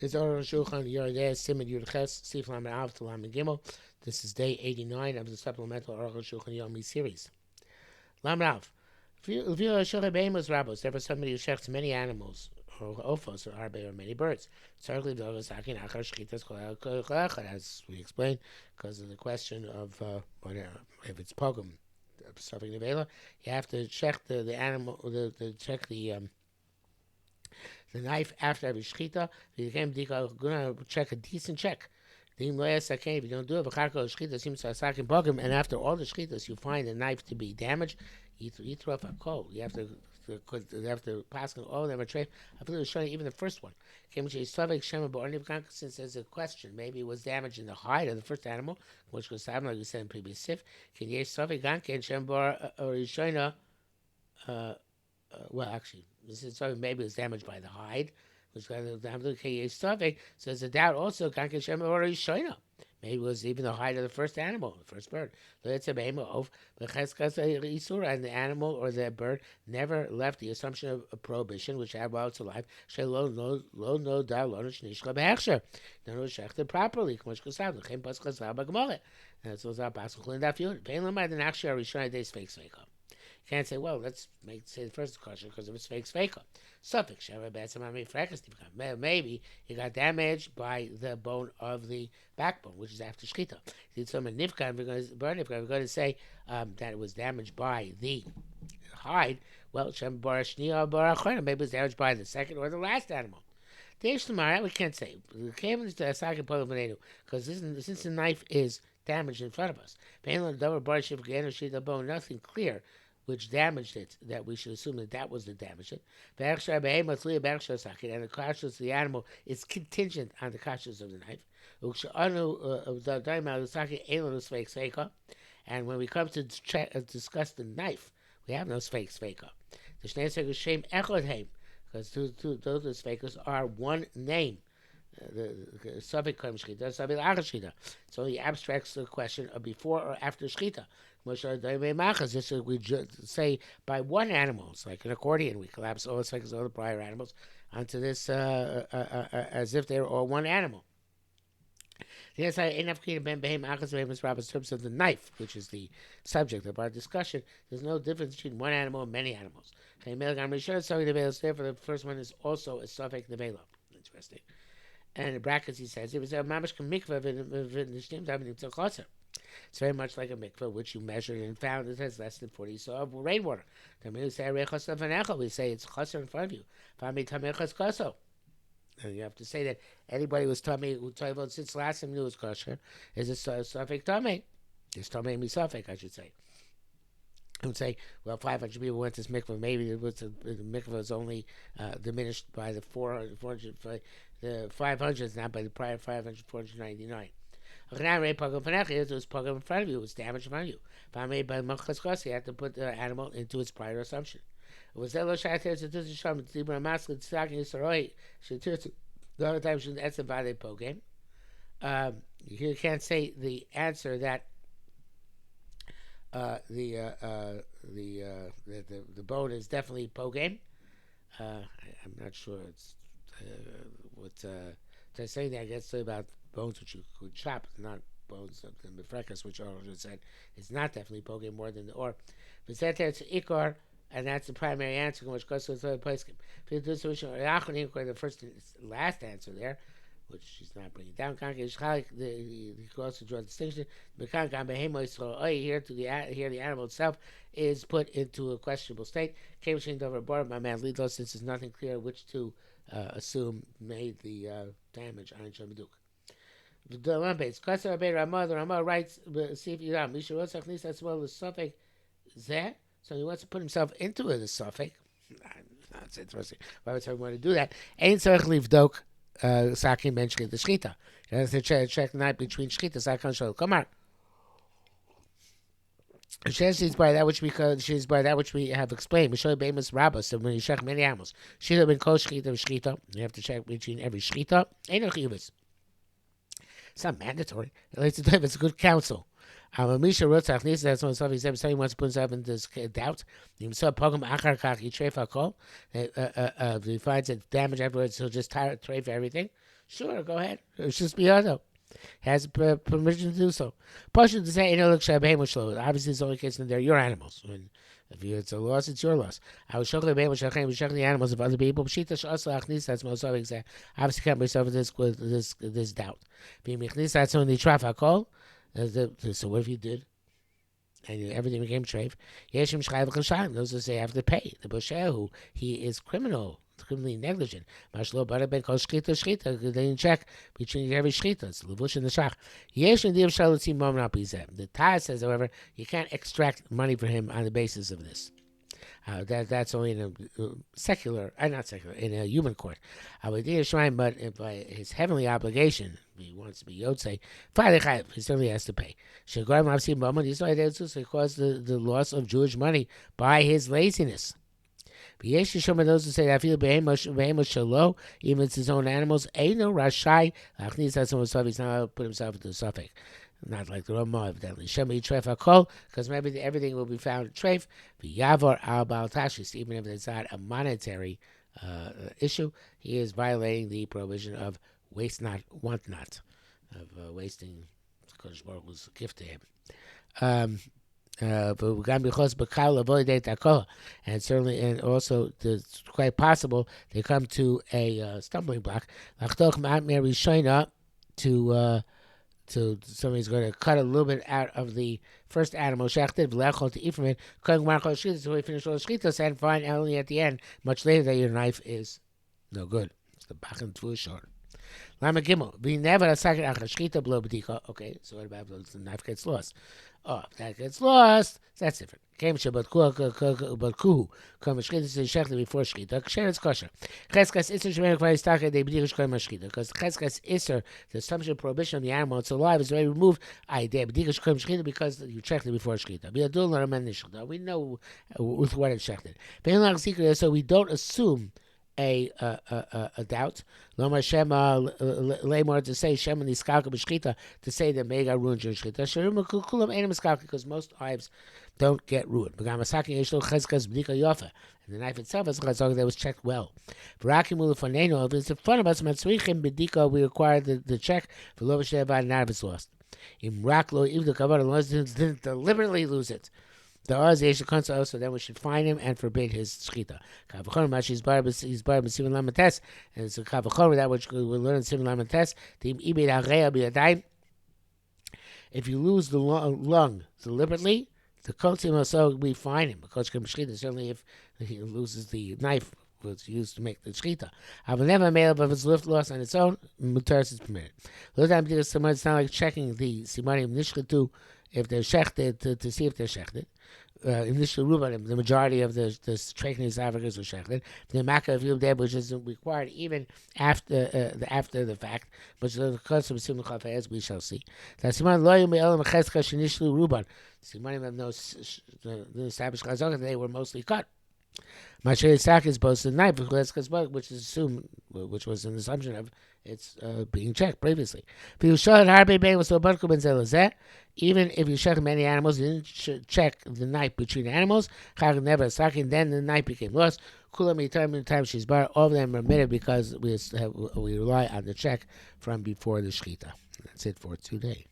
It's Arukh HaShulchan Yardeh Simon Yud Ches Sif Lamed Av to Lamed Gimel. This is day 89 of the Supplemental Arukh HaShulchan Yomi series. Lamed Av. If you Shulchan Behemoth Rabbos, there was somebody who shechts many animals, or ophos, or arbe, or many birds. Certainly, those akin achar shchitas kol echad, as we explained, because of the question of if it's pogum, something nevela, you have to check the animal, check the knife after every shchita. You can check a decent check. If you don't do it, and after all the shchitas you find the knife to be damaged, you throw off a coal. You have to pass on all of them a tray. I believe showing even the first one. Since there's a question, maybe it was damaged in the hide of the first animal, which was like we said in previous sif. Can you well, actually, this is something maybe it was damaged by the hide, which kind of so there's a doubt also. Maybe it was even the hide of the first animal, the first bird. And the animal or the bird never left the assumption of prohibition, which had while it's alive. Properly. That's what's up. Can't say, well, let's say the first question because of its fake faker. Suffix maybe it got damaged by the bone of the backbone, which is after shchita. Did some nifkan? We're going to say that it was damaged by the hide. Well, maybe it was damaged by the second or the last animal. We can't say. Because since the knife is damaged in front of us, nothing clear which damaged it, that we should assume that was the damage. And the cautious of the animal is contingent on the cautious of the knife. And when we come to discuss the knife, we have no fake faker. Because those fakers are one name. It's only abstracts the question of before or after shchita. This we say by one animal. It's like an accordion. We collapse all the fakers, all the prior animals onto this as if they're all one animal. Yes, in terms of the knife, which is the subject of our discussion, there's no difference between one animal and many animals. Therefore, the first one is also a suffix nevela. Interesting. And in brackets, he says, it was a mamash mikvah it's very much like a mikvah, which you measured and found it has less than 40 so of rainwater. We say it's chaser in front of you. And you have to say that anybody who's tummy who told about since last time knew it was kosher is a suffix tummy. It's tummy misafek, I should say. I would say, well, 500 people went to this mikvah. Maybe the mikvah was only diminished by the 400 the 500s, not by the prior 500, 499. It was pogum in front of you. It was damaged in front of you. You have to put the animal into its prior assumption. It was the other time that's about a pogum. You can't say the answer that the bone is definitely pogame. I'm not sure it's what they're saying. That I guess about bones which you could chop, not bones of the mefrekas, which Arukh said is not definitely pogame more than the or. But said there it's ikar, and that's the primary answer, which goes to the place. The first and last answer there, which she's not bringing down. He also draws a distinction. Here, the animal itself is put into a questionable state. Since there's nothing clear which to assume made the damage on Shamaduk. The Rama writes, see if you as well as suffix there. So he wants to put himself into it as suffix. That's interesting. Why would someone want to do that? Ain't Tzarech Livdok Sakin Ben Shchita Shchita. You have to check the night between Shchita Sakin Shol. Come on. She's by that which we have explained. We show Bemis Rabbah. So when you check many animals, Shchita Ben Kol Shchita Shchita. You have to check between every Shchita. Ain't no chiyuvos. It's not mandatory. It's a good counsel. Misha Rotzach Nisa, that's what he said. Somebody wants to put himself in this doubt. He finds it damage afterwards, he'll just trade for everything. Sure, go ahead. It's just beyond. Has permission to do so. Partial to say, obviously, it's only case when they're your animals. When if it's a loss, it's your loss. I was shocking the animals of other people. That's most obviously. Obviously, can't myself this doubt. That's only traffic call. So what if you did? And everything became treif. Those who say have to pay. The Boshehu, he is criminally negligent. Mashlo bara ben kol shchita. They didn't check between every shchita. It's levush and the shach. The Taz says, however, you can't extract money for him on the basis of this. That's only in a secular, not secular, in a human court. But by his heavenly obligation, he wants to be Yotzei, he certainly has to pay. He caused the loss of Jewish money by his laziness. Those who say that feel even if it's his own animals, he's not allowed to put himself into a suffix. Not like the Ramah, evidently. Shemi treif hakol, because maybe everything will be found treif. V'yavor al bal tashis, even if it's not a monetary issue, he is violating the prohibition of waste not, want not, of wasting Kodesh Baruch Hu's gift to him. And certainly, and also, it's quite possible they come to a stumbling block. To somebody's going to cut a little bit out of the first animal shechted to eat from it. So we finish all the shchitas and find only at the end, much later, that your knife is no good. It's the bachen tvu short. Lama gimel. We never a second shchita blow b'dika. Okay, so what about if the knife gets lost? Oh, if that gets lost, that's different. Came shabat kuhu. Come shchita to shechted before shchita. Ksher is kosher. Cheskas iser shemenik vayistaka de b'dikish koyim shchita. Because cheskas iser, the assumption of prohibition on the animal it's alive, is already removed. I de b'dikish koyim shchita because you checked it before shchita. We know with what it's shechted. So we don't assume a doubt. Lomar Shema Lamor to say Shema Niskalka b'shchita to say that Mega ruined your shchita. Sherim kulam ain't miskalka because most knives don't get ruined. B'gamasaki yeshlo cheskas b'dika yofa, and the knife itself is chazak that was checked well. V'rakim ulefanenu, if it's in front of us, matzrichim b'dika, we require the check for lo v'sheva not if it's lost. Im raklo if the kavod didn't deliberately lose it. The Oz Yeshua also then we should find him and forbid his shchita. Kavachor Mashi is bar b'sivan lamates, and it's a kavachor that which we learn in sivan lamates. Tim ibid hareya b'yadayim. If you lose the lung deliberately, the kotzim also we find him because shchita certainly if he loses the knife was used to make the shchita. I will never mail if it's lost on its own. Mutaris is permitted. It's not like checking the simanim nishchatu if they're shechted to see if they're shechted. Initial rubanim, the majority of the Trachenes Africans were shechted. The Makkah of Yudeb, which is required even after the fact, but the custom of as we shall see. That siman loyim be'elam cheska shenishlu ruban. Simanim have no established chazaka; they were mostly cut. Mashay Sak is both the knife, which is assumed, which was an assumption of it's being checked previously. Even if you check many animals, you didn't check the knife between animals, then the knife became lost. Time she's bar, all of them are omitted because we rely on the check from before the shechita. That's it for today.